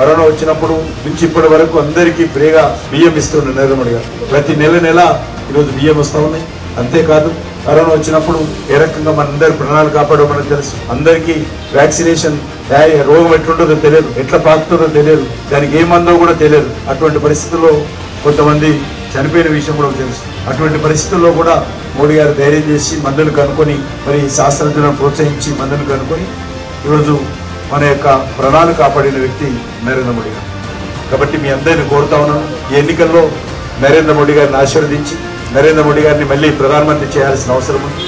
Corona వచ్చినప్పుడు నుంచి ఇప్పటి వరకు అందరికీ ఫ్రీగా బియ్యం ఇస్తున్నారు నరేంద్ర మోడీ గారు. ప్రతి నెల ఈరోజు బియ్యం వస్తూ ఉన్నాయి. అంతేకాదు కరోనా వచ్చినప్పుడు ఏ రకంగా మనందరి ప్రాణాలు కాపాడో మనకు తెలుసు. అందరికీ వ్యాక్సినేషన్ రోగం ఎట్లుంటుందో తెలియదు, ఎట్లా పాకుతుందో తెలియదు, దానికి ఏ మందో కూడా తెలియదు. అటువంటి పరిస్థితుల్లో కొంతమంది చనిపోయిన విషయం కూడా తెలుసు. అటువంటి పరిస్థితుల్లో కూడా మోడీ గారు ధైర్యం చేసి మందులు కనుక్కొని మరి శాస్త్రజ్ఞులను ప్రోత్సహించి మందులు కనుక్కొని ఈరోజు మన యొక్క ప్రాణాలు కాపాడిన వ్యక్తి నరేంద్ర మోడీ గారు. కాబట్టి మీ అందరిని కోరుతా ఉన్నాను, ఈ ఎన్నికల్లో నరేంద్ర మోడీ గారిని ఆశీర్వదించి నరేంద్ర మోడీ గారిని మళ్ళీ ప్రధానమంత్రి చేయాల్సిన అవసరం ఉంది.